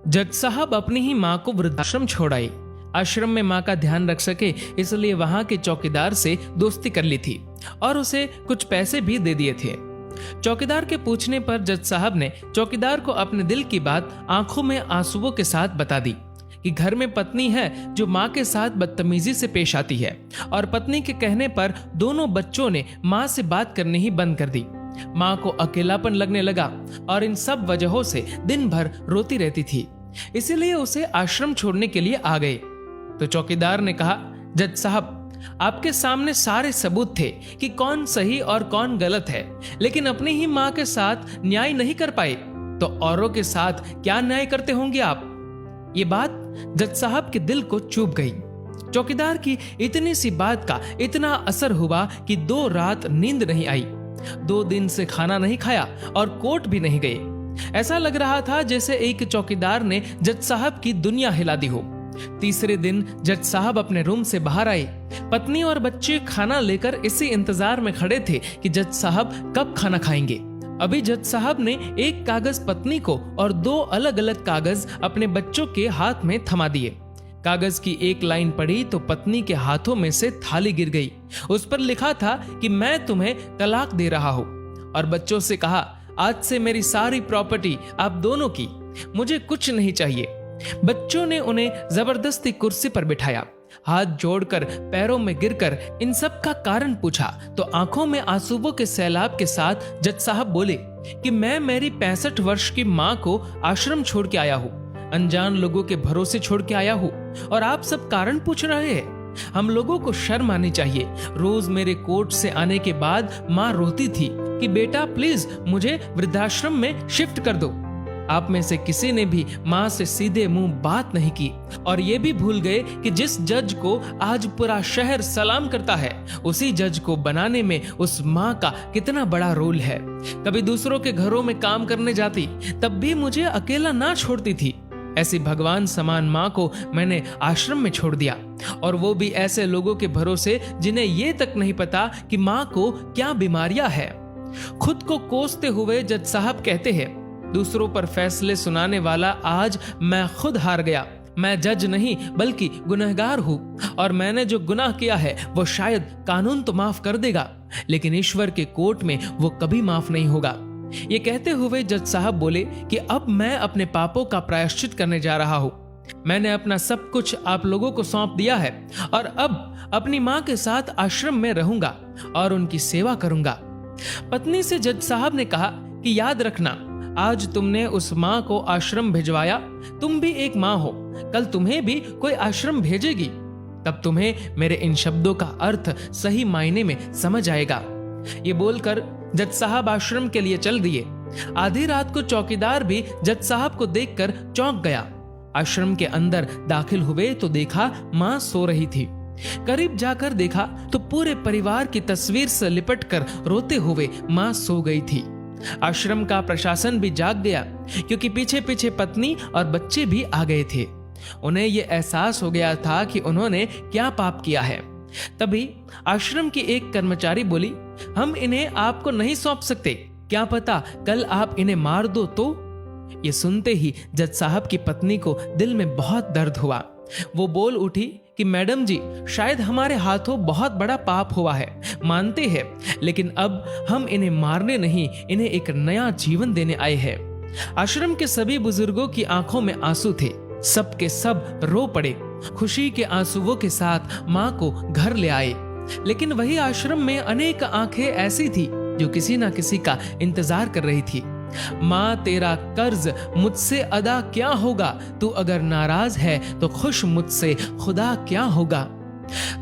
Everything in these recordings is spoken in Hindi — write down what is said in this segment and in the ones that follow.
जज साहब अपनी ही माँ को वृद्धाश्रम छोड़ आए। आश्रम में माँ का ध्यान रख सके इसलिए वहां के चौकीदार से दोस्ती कर ली थी और उसे कुछ पैसे भी दे दिए थे। चौकीदार के पूछने पर जज साहब ने चौकीदार को अपने दिल की बात आंखों में आंसुओं के साथ बता दी कि घर में पत्नी है जो माँ के साथ बदतमीजी से पेश आती है और पत्नी के कहने पर दोनों बच्चों ने माँ से बात करनी ही बंद कर दी। माँ को अकेलापन लगने लगा और इन सब वजहों से दिन भर रोती रहती थी, इसीलिए उसे आश्रम छोड़ने के लिए आ गए। तो चौकीदार ने कहा, जज साहब आपके सामने सारे सबूत थे कि कौन सही और कौन गलत है, लेकिन अपनी ही माँ के साथ न्याय नहीं कर पाए तो औरों के साथ क्या न्याय करते होंगे आप। ये बात जज साहब के दिल को चुभ गई। चौकीदार की इतनी सी बात का इतना असर हुआ कि 2 रात नींद नहीं आई, 2 दिन से खाना नहीं खाया और कोर्ट भी नहीं गए। ऐसा लग रहा था जैसे एक चौकीदार ने जज साहब की दुनिया हिला दी हो। तीसरे दिन जज साहब अपने रूम से बाहर आए। पत्नी और बच्चे खाना लेकर इसी इंतजार में खड़े थे कि जज साहब कब खाना खाएंगे। अभी जज साहब ने एक कागज पत्नी को और 2 अलग अलग कागज अपने बच्चों के हाथ में थमा दिए। कागज की एक लाइन पढ़ी तो पत्नी के हाथों में से थाली गिर गई। उस पर लिखा था कि मैं तुम्हें तलाक दे रहा हूं, और बच्चों से कहा, आज से मेरी सारी प्रॉपर्टी आप दोनों की, मुझे कुछ नहीं चाहिए। बच्चों ने उन्हें जबरदस्ती कुर्सी पर बिठाया, हाथ जोड़कर पैरों में गिरकर इन सब का कारण पूछा तो आंखों में आंसुओं के सैलाब के साथ जज साहब बोले कि मैं मेरी 65 वर्ष की माँ को आश्रम छोड़ के आया हूँ, अनजान लोगों के भरोसे छोड़ के आया हूँ, और आप सब कारण पूछ रहे हैं। हम लोगों को शर्म आनी चाहिए। रोज मेरे कोर्ट से आने के बाद माँ रोती थी कि बेटा प्लीज मुझे वृद्धाश्रम में शिफ्ट कर दो। आप में से किसी ने भी माँ से सीधे मुंह बात नहीं की, और ये भी भूल गए कि जिस जज को आज पूरा शहर सलाम करता है, उसी जज को बनाने में उस माँ का कितना बड़ा रोल है। कभी दूसरों के घरों में काम करने जाती तब भी मुझे अकेला ना छोड़ती थी। ऐसी भगवान समान माँ को मैंने आश्रम में छोड़ दिया, और वो भी ऐसे लोगों के भरोसे जिन्हें ये तक नहीं पता कि माँ को क्या बीमारियां है। खुद को कोसते हुए जज साहब कहते हैं, दूसरों पर फैसले सुनाने वाला आज मैं खुद हार गया। मैं जज नहीं बल्कि गुनहगार हूँ, और मैंने जो गुनाह किया है वो शायद कानून तो माफ कर देगा, लेकिन ईश्वर के कोर्ट में वो कभी माफ नहीं होगा। ये कहते हुए जज साहब बोले कि अब मैं अपने पापों का प्रायश्चित करने जा रहा हूँ। मैंने अपना सब कुछ आप लोगों को सौंप दिया है, और अब अपनी माँ के साथ आश्रम में रहूंगा और उनकी सेवा करूंगा। पत्नी से जज साहब ने कहा कि याद रखना, आज तुमने उस माँ को आश्रम भिजवाया, तुम भी एक माँ हो, कल तुम्हें भी कोई आश्रम भेजेगी, तब तुम्हें मेरे इन शब्दों का अर्थ सही मायने में समझ आएगा। ये बोलकर जज साहब आश्रम के लिए चल दिए। आधी रात को चौकीदार भी जज साहब को देखकर चौंक गया। आश्रम के अंदर दाखिल हुए तो देखा माँ सो रही थी। करीब जाकर देखा तो पूरे परिवार की तस्वीर से लिपटकर रोते हुए माँ सो गई थी। आश्रम का प्रशासन भी जाग गया, क्योंकि पीछे पीछे पत्नी और बच्चे भी आ गए थे। उन्हें यह एहसास हो गया था कि उन्होंने क्या पाप किया है। तभी आश्रम की एक कर्मचारी बोली, हम इन्हें आपको नहीं सौंप सकते, क्या पता कल आप इन्हें मार दो तो। ये सुनते ही जज साहब की पत्नी को दिल में बहुत दर्द हुआ। वो बोल उठी कि मैडम जी, शायद हमारे हाथों बहुत बड़ा पाप हुआ है, मानते हैं, लेकिन अब हम इन्हें मारने नहीं, इन्हें एक नया जीवन देने आए हैं। आश्रम के सभी बुजुर्गों की आंखों में आंसू थे। सब के सब रो पड़े। खुशी के आंसुओं के साथ माँ को घर ले आए। लेकिन वही आश्रम में अनेक आंखें ऐसी थी जो किसी ना किसी का इंतजार कर रही थी। माँ तेरा कर्ज मुझसे अदा क्या होगा, तू अगर नाराज है तो खुश मुझसे खुदा क्या होगा।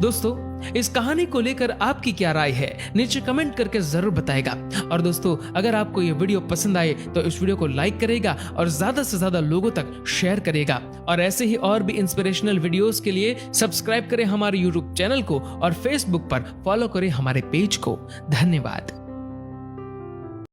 दोस्तों, इस कहानी को लेकर आपकी क्या राय है, नीचे कमेंट करके जरूर बताएगा। और दोस्तों, अगर आपको ये वीडियो पसंद आए तो इस वीडियो को लाइक करेगा और ज्यादा से ज्यादा लोगों तक शेयर करेगा। और ऐसे ही और भी इंस्पिरेशनल वीडियोस के लिए सब्सक्राइब करें हमारे यूट्यूब चैनल को और फेसबुक पर फॉलो करें हमारे पेज को। धन्यवाद।